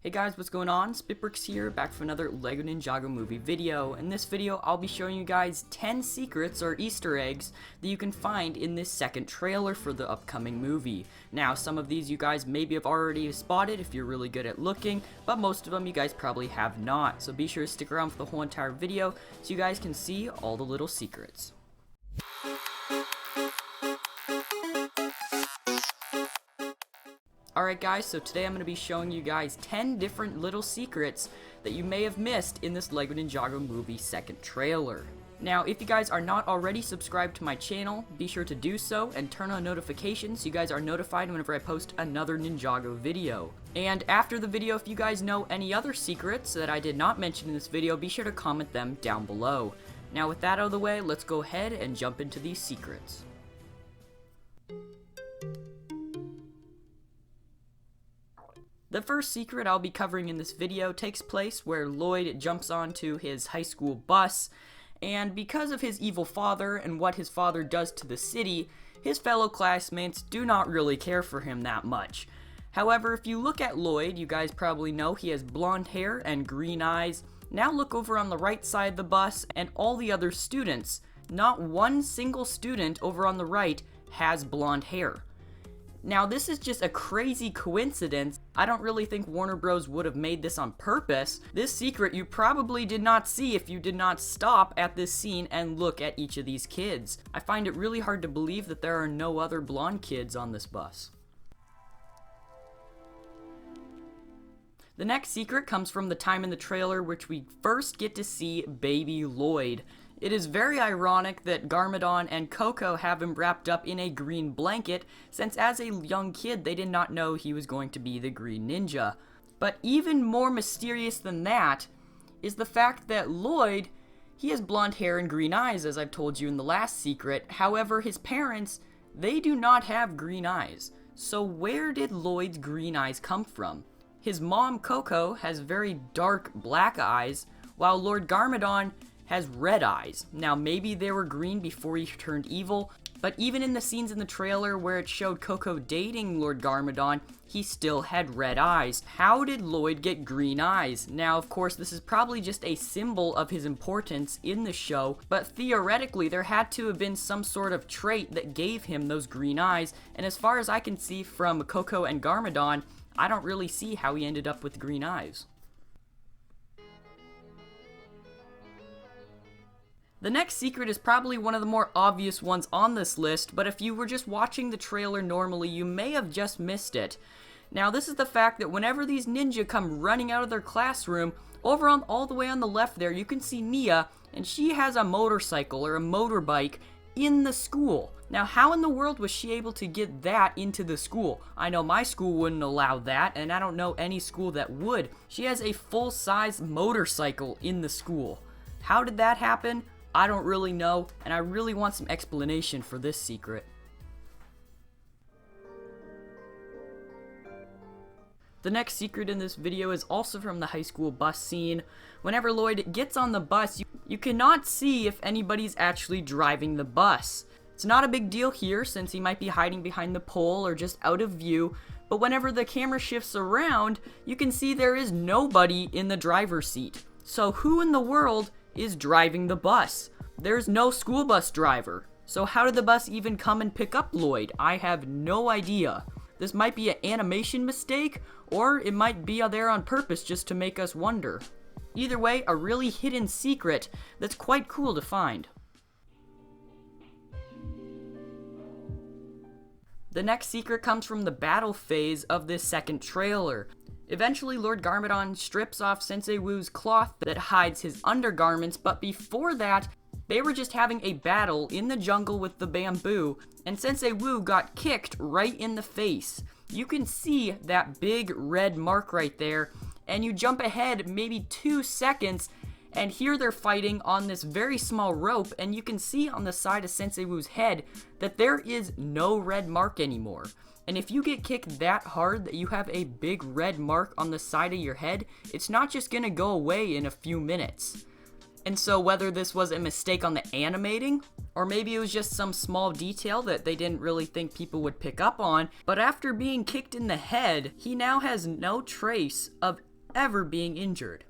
Hey guys, what's going on? SpitBrix here, back for another LEGO Ninjago movie video. In this video, I'll be showing you guys 10 secrets or Easter eggs that you can find in this second trailer for the upcoming movie. Now, some of these you guys maybe have already spotted if you're really good at looking, but most of them you guys probably have not. So be sure to stick around for the whole entire video so you guys can see all the little secrets. Alright guys, so today I'm going to be showing you guys 10 different little secrets that you may have missed in this LEGO Ninjago movie second trailer. Now, if you guys are not already subscribed to my channel, be sure to do so and turn on notifications so you guys are notified whenever I post another Ninjago video. And after the video, if you guys know any other secrets that I did not mention in this video, be sure to comment them down below. Now with that out of the way, let's go ahead and jump into these secrets. The first secret I'll be covering in this video takes place where Lloyd jumps onto his high school bus, and because of his evil father and what his father does to the city, his fellow classmates do not really care for him that much. However, if you look at Lloyd, you guys probably know he has blonde hair and green eyes. Now look over on the right side of the bus and all the other students. Not one single student over on the right has blonde hair. Now, this is just a crazy coincidence. I don't really think Warner Bros. Would have made this on purpose. This secret you probably did not see if you did not stop at this scene and look at each of these kids. I find it really hard to believe that there are no other blonde kids on this bus. The next secret comes from the time in the trailer which we first get to see baby Lloyd. It is very ironic that Garmadon and Coco have him wrapped up in a green blanket, since as a young kid they did not know he was going to be the Green Ninja. But even more mysterious than that is the fact that Lloyd, he has blonde hair and green eyes, as I've told you in the last secret. However, his parents, they do not have green eyes. So where did Lloyd's green eyes come from? His mom, Coco, has very dark black eyes, while Lord Garmadon has red eyes. Now, maybe they were green before he turned evil, but even in the scenes in the trailer where it showed Coco dating Lord Garmadon, he still had red eyes. How did Lloyd get green eyes? Now, of course, this is probably just a symbol of his importance in the show, but theoretically, there had to have been some sort of trait that gave him those green eyes, and as far as I can see from Coco and Garmadon, I don't really see how he ended up with green eyes. The next secret is probably one of the more obvious ones on this list, but if you were just watching the trailer normally, you may have just missed it. Now, this is the fact that whenever these ninja come running out of their classroom, over on all the way on the left there, you can see Nia, and she has a motorcycle or a motorbike in the school. Now, how in the world was she able to get that into the school? I know my school wouldn't allow that, and I don't know any school that would. She has a full-size motorcycle in the school. How did that happen? I don't really know, and I really want some explanation for this secret. The next secret in this video is also from the high school bus scene. Whenever Lloyd gets on the bus, you cannot see if anybody's actually driving the bus. It's not a big deal here since he might be hiding behind the pole or just out of view, but whenever the camera shifts around, you can see there is nobody in the driver's seat. So who in the world is driving the bus? There's no school bus driver. So how did the bus even come and pick up Lloyd? I have no idea. This might be an animation mistake, or it might be there on purpose just to make us wonder. Either way, a really hidden secret that's quite cool to find. The next secret comes from the battle phase of this second trailer. Eventually, Lord Garmadon strips off Sensei Wu's cloth that hides his undergarments, but before that, they were just having a battle in the jungle with the bamboo, and Sensei Wu got kicked right in the face. You can see that big red mark right there, and you jump ahead maybe 2 seconds, and here they're fighting on this very small rope, and you can see on the side of Sensei Wu's head that there is no red mark anymore. And if you get kicked that hard that you have a big red mark on the side of your head, it's not just gonna go away in a few minutes. And so whether this was a mistake on the animating, or maybe it was just some small detail that they didn't really think people would pick up on, but after being kicked in the head, he now has no trace of ever being injured.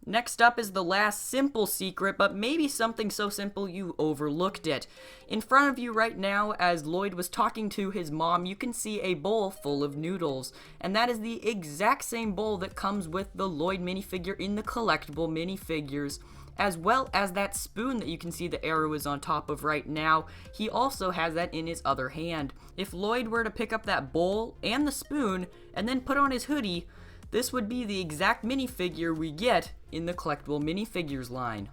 Next up is the last simple secret, but maybe something so simple you overlooked it. In front of you right now, as Lloyd was talking to his mom, you can see a bowl full of noodles, and that is the exact same bowl that comes with the Lloyd minifigure in the collectible minifigures, as well as that spoon that you can see the arrow is on top of right now. He also has that in his other hand. If Lloyd were to pick up that bowl and the spoon, and then put on his hoodie, this would be the exact minifigure we get in the collectible minifigures line.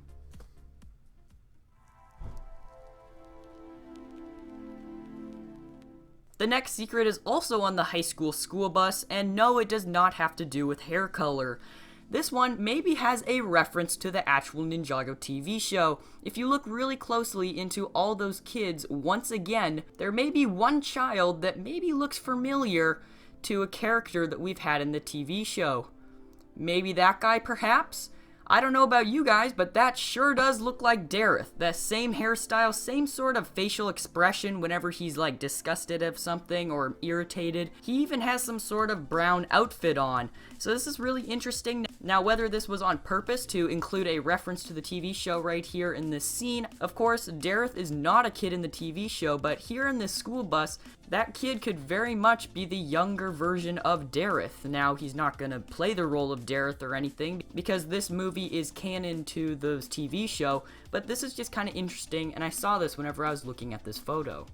The next secret is also on the high school bus, and no, it does not have to do with hair color. This one maybe has a reference to the actual Ninjago TV show. If you look really closely into all those kids, once again, there may be one child that maybe looks familiar to a character that we've had in the TV show. Maybe that guy, perhaps? I don't know about you guys, but that sure does look like Dareth. That same hairstyle, same sort of facial expression whenever he's like disgusted of something or irritated. He even has some sort of brown outfit on. So this is really interesting. Now, whether this was on purpose to include a reference to the TV show right here in this scene, of course, Dareth is not a kid in the TV show, but here in this school bus, that kid could very much be the younger version of Dareth. Now, he's not going to play the role of Dareth or anything, because this movie is canon to the TV show, but this is just kind of interesting, and I saw this whenever I was looking at this photo.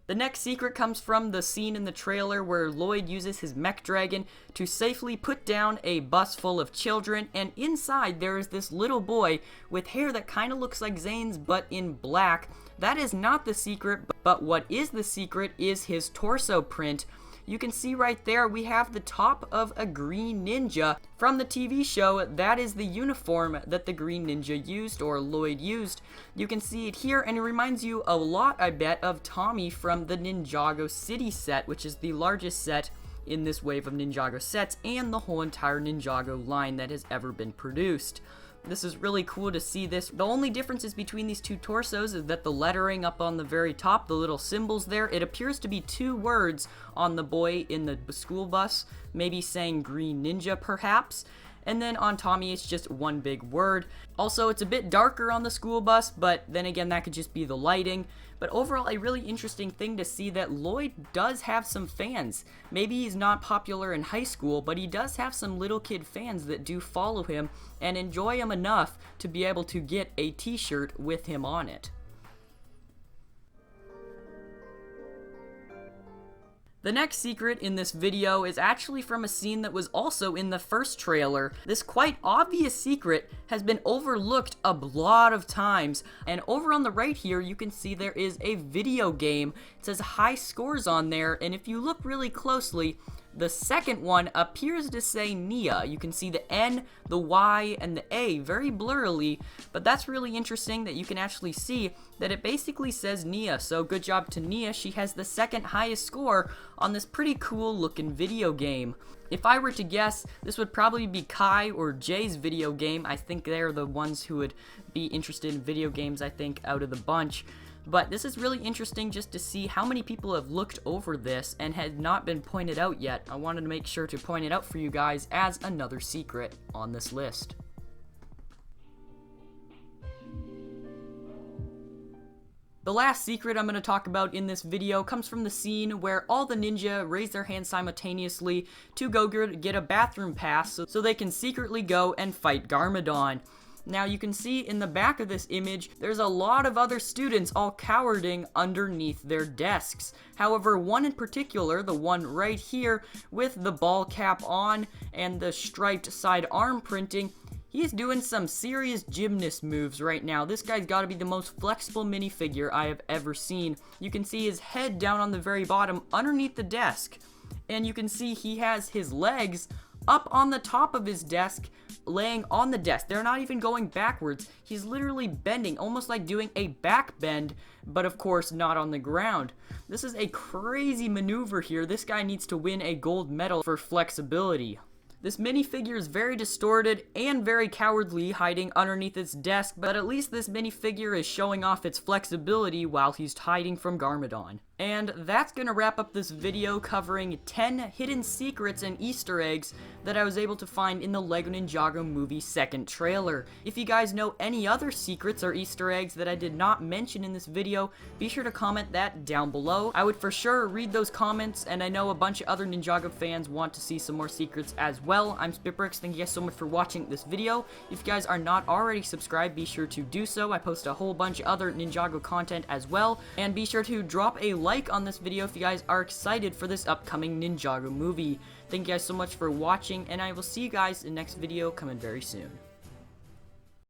The next secret comes from the scene in the trailer where Lloyd uses his mech dragon to safely put down a bus full of children, and inside there is this little boy with hair that kind of looks like Zane's but in black. That is not the secret, but what is the secret is his torso print. You can see right there we have the top of a green ninja. From the TV show, that is the uniform that the green ninja used, or Lloyd used. You can see it here, and it reminds you a lot, I bet, of Tommy from the Ninjago City set, which is the largest set in this wave of Ninjago sets, and the whole entire Ninjago line that has ever been produced. This is really cool to see this. The only differences between these two torsos is that the lettering up on the very top, the little symbols there, it appears to be two words on the boy in the school bus, maybe saying Green Ninja perhaps. And then on Tommy, it's just one big word. Also, it's a bit darker on the school bus, but then again, that could just be the lighting. But overall, a really interesting thing to see that Lloyd does have some fans. Maybe he's not popular in high school, but he does have some little kid fans that do follow him and enjoy him enough to be able to get a t-shirt with him on it. The next secret in this video is actually from a scene that was also in the first trailer. This quite obvious secret has been overlooked a lot of times, and over on the right here you can see there is a video game. It says high scores on there, and if you look really closely, the second one appears to say Nia. You can see the N, the Y, and the A very blurrily, but that's really interesting that you can actually see that it basically says Nia, so good job to Nia. She has the second highest score on this pretty cool looking video game. If I were to guess, this would probably be Kai or Jay's video game. I think they're the ones who would be interested in video games, I think, out of the bunch. But this is really interesting just to see how many people have looked over this and had not been pointed out yet. I wanted to make sure to point it out for you guys as another secret on this list. The last secret I'm going to talk about in this video comes from the scene where all the ninja raise their hands simultaneously to go get a bathroom pass so they can secretly go and fight Garmadon. Now you can see in the back of this image, there's a lot of other students all cowering underneath their desks. However, one in particular, the one right here with the ball cap on and the striped side arm printing, he's doing some serious gymnast moves right now. This guy's got to be the most flexible minifigure I have ever seen. You can see his head down on the very bottom underneath the desk. And you can see he has his legs up on the top of his desk, laying on the desk. They're not even going backwards. He's literally bending, almost like doing a back bend, but of course not on the ground. This is a crazy maneuver here. This guy needs to win a gold medal for flexibility. This minifigure is very distorted and very cowardly, hiding underneath its desk, but at least this minifigure is showing off its flexibility while he's hiding from Garmadon. And that's gonna wrap up this video covering 10 hidden secrets and Easter eggs that I was able to find in the LEGO Ninjago movie second trailer. If you guys know any other secrets or Easter eggs that I did not mention in this video, be sure to comment that down below. I would for sure read those comments, and I know a bunch of other Ninjago fans want to see some more secrets as well. I'm SpitBrix, thank you guys so much for watching this video. If you guys are not already subscribed, be sure to do so. I post a whole bunch of other Ninjago content as well, and be sure to drop a like on this video if you guys are excited for this upcoming Ninjago movie. Thank you guys so much for watching, and I will see you guys in the next video coming very soon.